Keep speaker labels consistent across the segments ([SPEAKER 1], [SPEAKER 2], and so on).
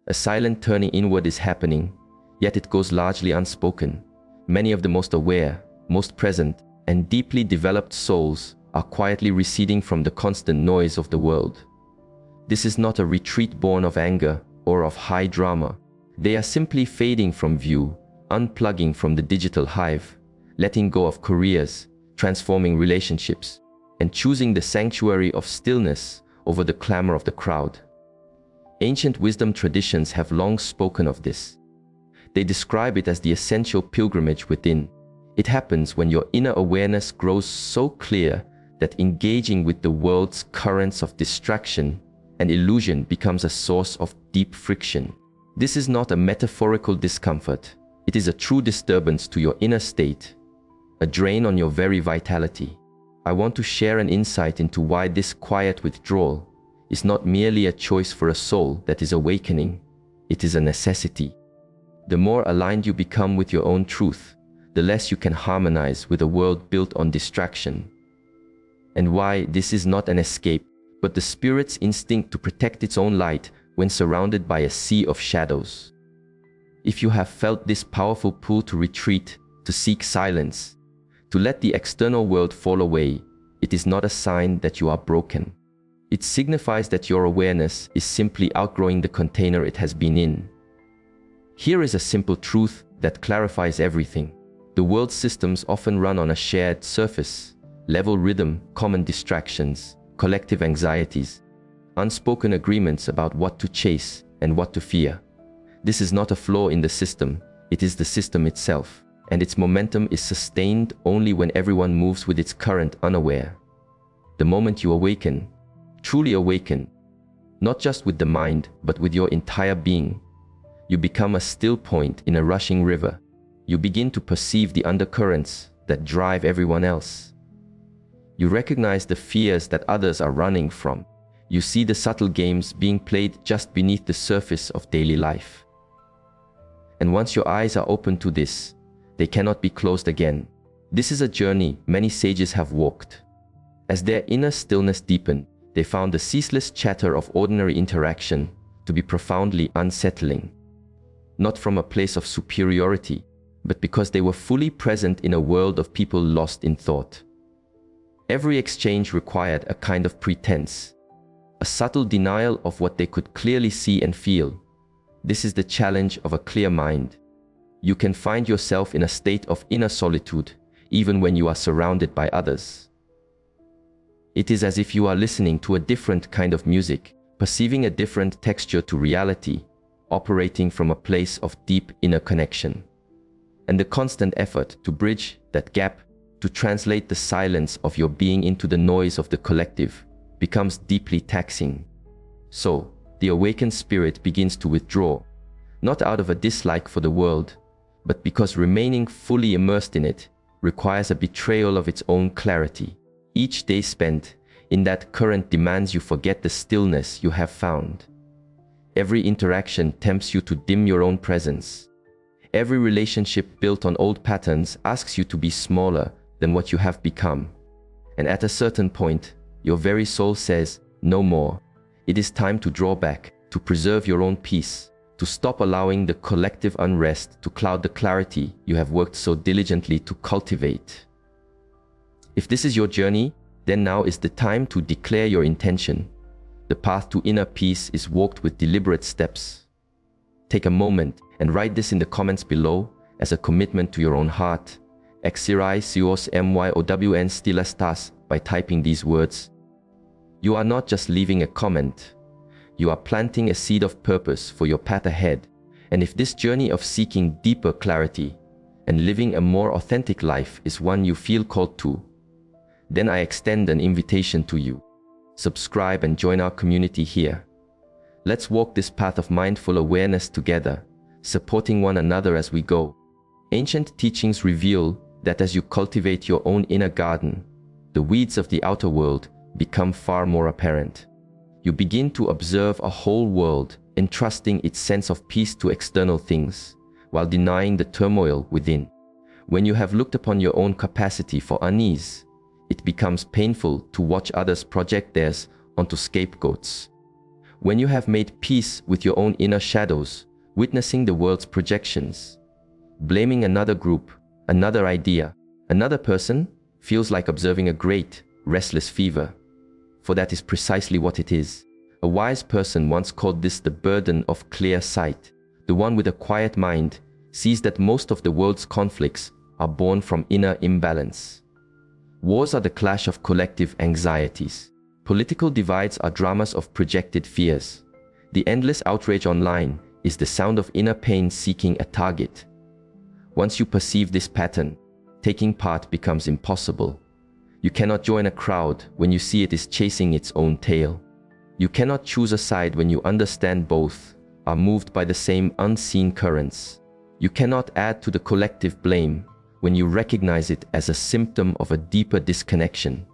[SPEAKER 1] A silent turning inward is happening, yet it goes largely unspoken. Many of the most aware, most present, and deeply developed souls are quietly receding from the constant noise of the world. This is not a retreat born of anger or of high drama. They are simply fading from view, unplugging from the digital hive, letting go of careers, transforming relationships, and choosing the sanctuary of stillness over the clamor of the crowd. Ancient wisdom traditions have long spoken of this. They describe it as the essential pilgrimage within. It happens when your inner awareness grows so clear that engaging with the world's currents of distraction and illusion becomes a source of deep friction. This is not a metaphorical discomfort. It is a true disturbance to your inner state, a drain on your very vitality. I want to share an insight into why this quiet withdrawal is not merely a choice for a soul that is awakening. It is a necessity. The more aligned you become with your own truth, the less you can harmonize with a world built on distraction. And why this is not an escape, but the spirit's instinct to protect its own light when surrounded by a sea of shadows. If you have felt this powerful pull to retreat, to seek silence, to let the external world fall away, it is not a sign that you are broken. It signifies that your awareness is simply outgrowing the container it has been in. Here is a simple truth that clarifies everything. The world's systems often run on a shared surface, level rhythm, common distractions, collective anxieties, unspoken agreements about what to chase and what to fear. This is not a flaw in the system, it is the system itself, and its momentum is sustained only when everyone moves with its current unaware. The moment you awaken, truly awaken, not just with the mind, but with your entire being, you become a still point in a rushing river. You begin to perceive the undercurrents that drive everyone else. You recognize the fears that others are running from. You see the subtle games being played just beneath the surface of daily life. And once your eyes are open to this, they cannot be closed again. This is a journey many sages have walked. As their inner stillness deepened, they found the ceaseless chatter of ordinary interaction to be profoundly unsettling. Not from a place of superiority, but because they were fully present in a world of people lost in thought. Every exchange required a kind of pretense, a subtle denial of what they could clearly see and feel. This is the challenge of a clear mind. You can find yourself in a state of inner solitude, even when you are surrounded by others. It is as if you are listening to a different kind of music, perceiving a different texture to reality, operating from a place of deep inner connection. And the constant effort to bridge that gap, to translate the silence of your being into the noise of the collective, becomes deeply taxing. So, the awakened spirit begins to withdraw, not out of a dislike for the world, but because remaining fully immersed in it requires a betrayal of its own clarity. Each day spent in that current demands you forget the stillness you have found. Every interaction tempts you to dim your own presence. Every relationship built on old patterns asks you to be smaller than what you have become. And at a certain point, your very soul says, no more. It is time to draw back, to preserve your own peace, to stop allowing the collective unrest to cloud the clarity you have worked so diligently to cultivate. If this is your journey, then now is the time to declare your intention. The path to inner peace is walked with deliberate steps. Take a moment and write this in the comments below as a commitment to your own heart. Exirai sios myown stilastas by typing these words. You are not just leaving a comment. You are planting a seed of purpose for your path ahead. And if this journey of seeking deeper clarity and living a more authentic life is one you feel called to, then I extend an invitation to you. Subscribe and join our community here. Let's walk this path of mindful awareness together, supporting one another as we go. Ancient teachings reveal that as you cultivate your own inner garden, the weeds of the outer world become far more apparent. You begin to observe a whole world, entrusting its sense of peace to external things, while denying the turmoil within. When you have looked upon your own capacity for unease, it becomes painful to watch others project theirs onto scapegoats. When you have made peace with your own inner shadows, witnessing the world's projections, blaming another group, another idea, another person feels like observing a great, restless fever. For that is precisely what it is. A wise person once called this the burden of clear sight. The one with a quiet mind sees that most of the world's conflicts are born from inner imbalance. Wars are the clash of collective anxieties. Political divides are dramas of projected fears. The endless outrage online is the sound of inner pain seeking a target. Once you perceive this pattern, taking part becomes impossible. You cannot join a crowd when you see it is chasing its own tail. You cannot choose a side when you understand both are moved by the same unseen currents. You cannot add to the collective blame when you recognize it as a symptom of a deeper disconnection.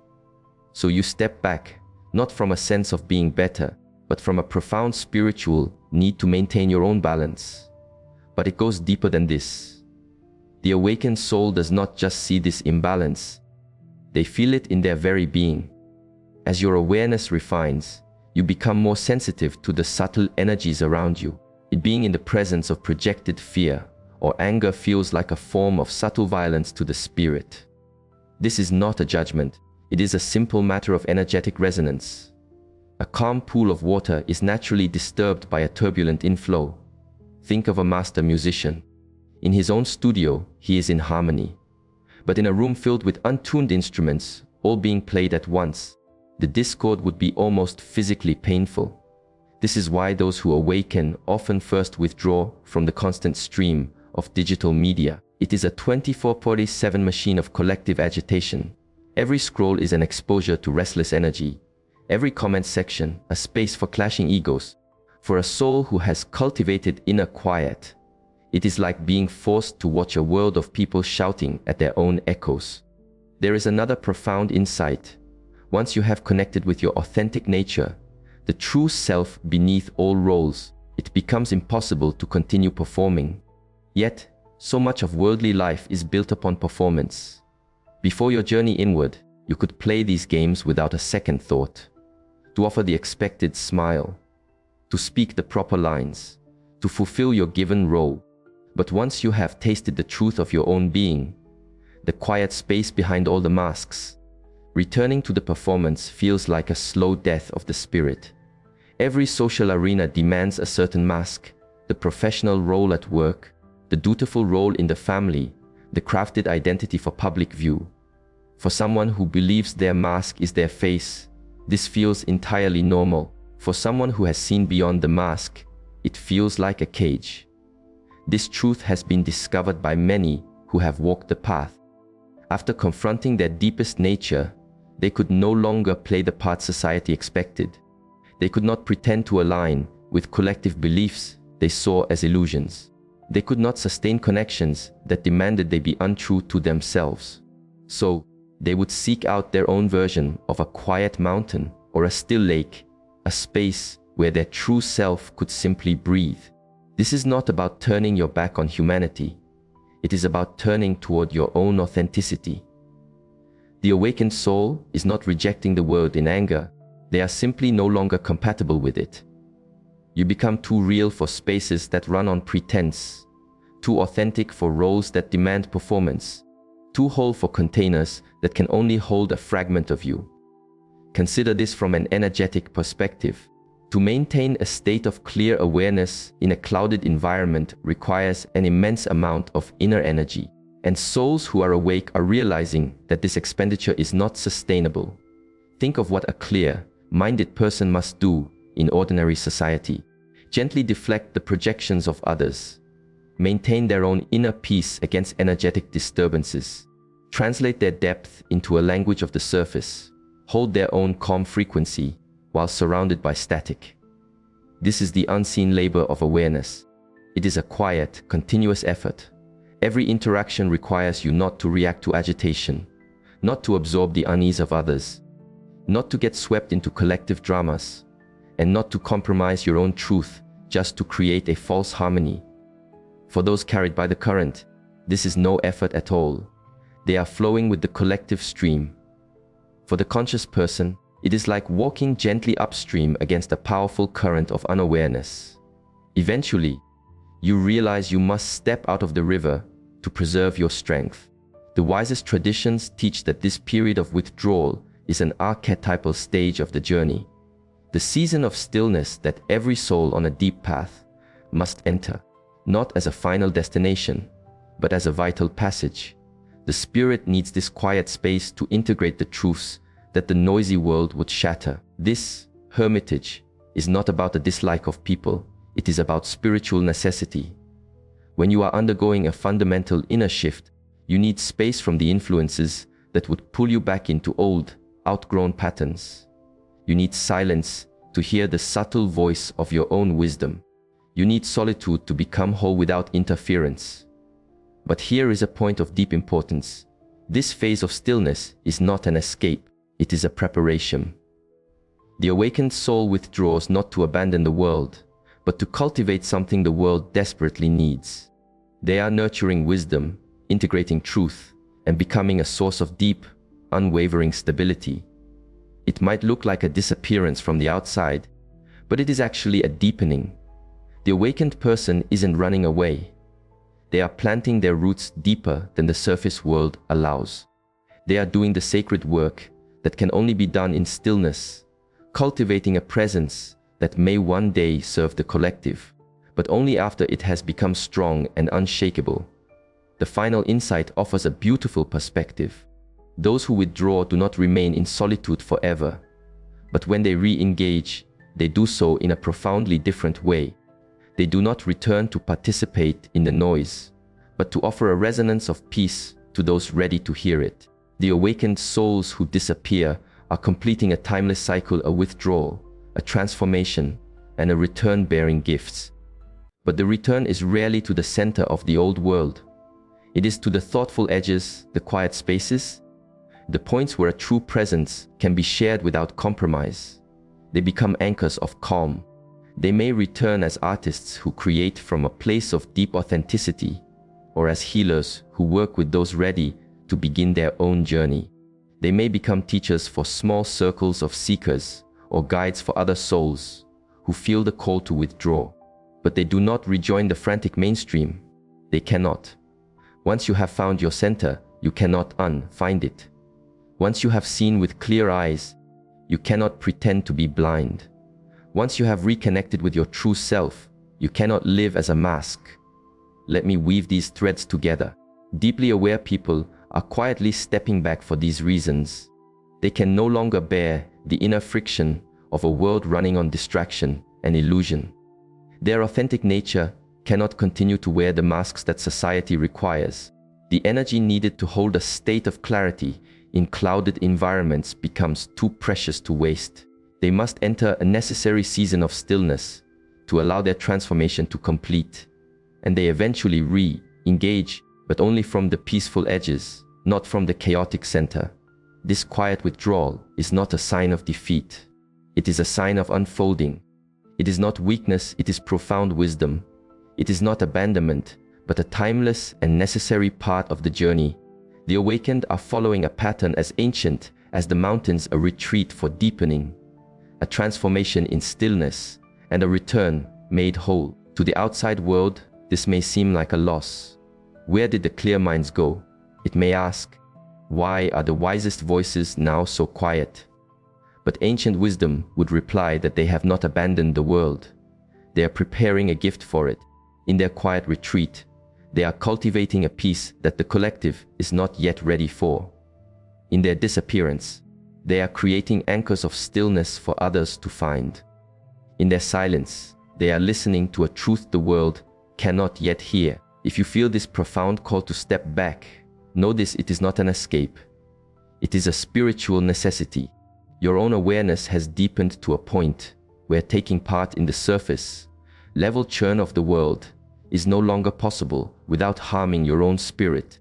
[SPEAKER 1] So you step back, not from a sense of being better, but from a profound spiritual need to maintain your own balance. But it goes deeper than this. The awakened soul does not just see this imbalance. They feel it in their very being. As your awareness refines, you become more sensitive to the subtle energies around you. It being in the presence of projected fear or anger feels like a form of subtle violence to the spirit. This is not a judgment. It is a simple matter of energetic resonance. A calm pool of water is naturally disturbed by a turbulent inflow. Think of a master musician. In his own studio, he is in harmony. But in a room filled with untuned instruments, all being played at once, the discord would be almost physically painful. This is why those who awaken often first withdraw from the constant stream of digital media. It is a 24/7 machine of collective agitation. Every scroll is an exposure to restless energy. Every comment section, a space for clashing egos. For a soul who has cultivated inner quiet, it is like being forced to watch a world of people shouting at their own echoes. There is another profound insight. Once you have connected with your authentic nature, the true self beneath all roles, it becomes impossible to continue performing. Yet, so much of worldly life is built upon performance. Before your journey inward, you could play these games without a second thought. To offer the expected smile, to speak the proper lines, to fulfill your given role. But once you have tasted the truth of your own being, the quiet space behind all the masks, returning to the performance feels like a slow death of the spirit. Every social arena demands a certain mask, the professional role at work, the dutiful role in the family, the crafted identity for public view. For someone who believes their mask is their face, this feels entirely normal. For someone who has seen beyond the mask, it feels like a cage. This truth has been discovered by many who have walked the path. After confronting their deepest nature, they could no longer play the part society expected. They could not pretend to align with collective beliefs they saw as illusions. They could not sustain connections that demanded they be untrue to themselves. So, they would seek out their own version of a quiet mountain or a still lake, a space where their true self could simply breathe. This is not about turning your back on humanity. It is about turning toward your own authenticity. The awakened soul is not rejecting the world in anger. They are simply no longer compatible with it. You become too real for spaces that run on pretense, too authentic for roles that demand performance, too whole for containers that can only hold a fragment of you. Consider this from an energetic perspective. To maintain a state of clear awareness in a clouded environment requires an immense amount of inner energy, and souls who are awake are realizing that this expenditure is not sustainable. Think of what a clear-minded person must do in ordinary society. Gently deflect the projections of others, maintain their own inner peace against energetic disturbances, translate their depth into a language of the surface, hold their own calm frequency while surrounded by static. This is the unseen labor of awareness. It is a quiet, continuous effort. Every interaction requires you not to react to agitation, not to absorb the unease of others, not to get swept into collective dramas, and not to compromise your own truth just to create a false harmony. For those carried by the current, this is no effort at all. They are flowing with the collective stream. For the conscious person, It is like walking gently upstream against a powerful current of unawareness. Eventually, you realize you must step out of the river to preserve your strength. The wisest traditions teach that this period of withdrawal is an archetypal stage of the journey, the season of stillness that every soul on a deep path must enter, not as a final destination, but as a vital passage. The spirit needs this quiet space to integrate the truths that the noisy world would shatter. This hermitage is not about a dislike of people, it is about spiritual necessity. When you are undergoing a fundamental inner shift, you need space from the influences that would pull you back into old, outgrown patterns. You need silence to hear the subtle voice of your own wisdom. You need solitude to become whole without interference. But here is a point of deep importance. This phase of stillness is not an escape, it is a preparation. The awakened soul withdraws not to abandon the world, but to cultivate something the world desperately needs. They are nurturing wisdom, integrating truth, and becoming a source of deep, unwavering stability. It might look like a disappearance from the outside, but it is actually a deepening. The awakened person isn't running away. They are planting their roots deeper than the surface world allows. They are doing the sacred work that can only be done in stillness, cultivating a presence that may one day serve the collective, but only after it has become strong and unshakable. The final insight offers a beautiful perspective. Those who withdraw do not remain in solitude forever, but when they re-engage, they do so in a profoundly different way. They do not return to participate in the noise, but to offer a resonance of peace to those ready to hear it. The awakened souls who disappear are completing a timeless cycle, a withdrawal, a transformation, and a return bearing gifts. But the return is rarely to the center of the old world. It is to the thoughtful edges, the quiet spaces, the points where a true presence can be shared without compromise. They become anchors of calm. They may return as artists who create from a place of deep authenticity, or as healers who work with those ready to begin their own journey. They may become teachers for small circles of seekers, or guides for other souls who feel the call to withdraw. But they do not rejoin the frantic mainstream. They cannot. Once you have found your center, you cannot unfind it. Once you have seen with clear eyes, you cannot pretend to be blind. Once you have reconnected with your true self, you cannot live as a mask. Let me weave these threads together. Deeply aware people are quietly stepping back for these reasons. They can no longer bear the inner friction of a world running on distraction and illusion. Their authentic nature cannot continue to wear the masks that society requires. The energy needed to hold a state of clarity in clouded environments becomes too precious to waste. They must enter a necessary season of stillness to allow their transformation to complete. And they eventually re-engage, but only from the peaceful edges, not from the chaotic center. This quiet withdrawal is not a sign of defeat. It is a sign of unfolding. It is not weakness, it is profound wisdom. It is not abandonment, but a timeless and necessary part of the journey. The awakened are following a pattern as ancient as the mountains, a retreat for deepening, a transformation in stillness, and a return made whole. To the outside world, this may seem like a loss. Where did the clear minds go? It may ask, why are the wisest voices now so quiet? But ancient wisdom would reply that they have not abandoned the world. They are preparing a gift for it. In their quiet retreat, they are cultivating a peace that the collective is not yet ready for. In their disappearance, they are creating anchors of stillness for others to find. In their silence, they are listening to a truth the world cannot yet hear. If you feel this profound call to step back, know this: it is not an escape. It is a spiritual necessity. Your own awareness has deepened to a point where taking part in the surface level churn of the world is no longer possible without harming your own spirit.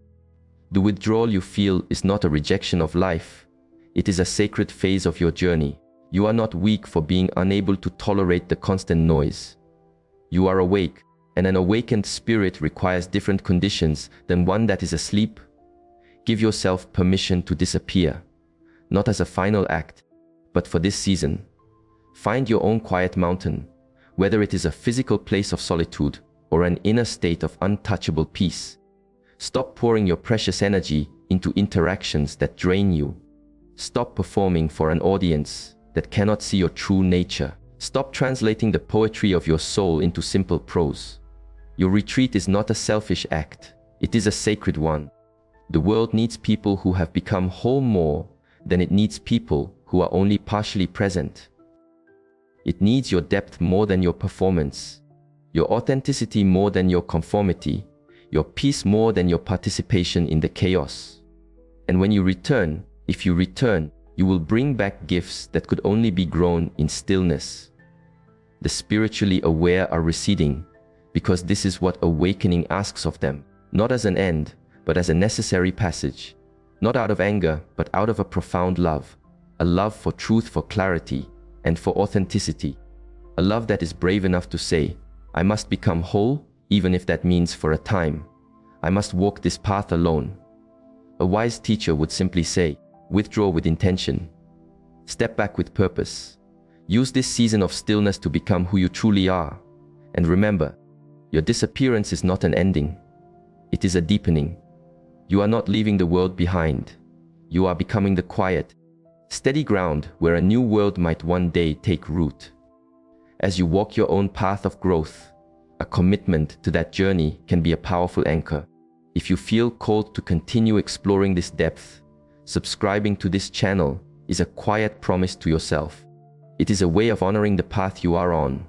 [SPEAKER 1] The withdrawal you feel is not a rejection of life. It is a sacred phase of your journey. You are not weak for being unable to tolerate the constant noise. You are awake, and an awakened spirit requires different conditions than one that is asleep. Give yourself permission to disappear, not as a final act, But for this season, find your own quiet mountain, whether it is a physical place of solitude or an inner state of untouchable peace. Stop pouring your precious energy into interactions that drain you. Stop performing for an audience that cannot see your true nature. Stop translating the poetry of your soul into simple prose. Your retreat is not a selfish act, it is a sacred one. The world needs people who have become whole more than it needs people who are only partially present. It needs your depth more than your performance, your authenticity more than your conformity, your peace more than your participation in the chaos. And when you return, if you return, you will bring back gifts that could only be grown in stillness. The spiritually aware are receding because this is what awakening asks of them, not as an end, but as a necessary passage, not out of anger, but out of a profound love, a love for truth, for clarity, and for authenticity, a love that is brave enough to say, I must become whole, even if that means for a time. I must walk this path alone. A wise teacher would simply say, withdraw with intention, step back with purpose, use this season of stillness to become who you truly are. And remember, your disappearance is not an ending, it is a deepening. You are not leaving the world behind. You are becoming the quiet, steady ground where a new world might one day take root. As you walk your own path of growth, a commitment to that journey can be a powerful anchor. If you feel called to continue exploring this depth, subscribing to this channel is a quiet promise to yourself. It is a way of honoring the path you are on,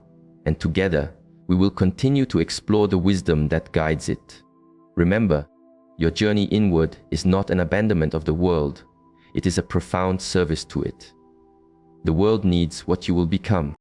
[SPEAKER 1] and together, we will continue to explore the wisdom that guides it. Remember, your journey inward is not an abandonment of the world, it is a profound service to it. The world needs what you will become.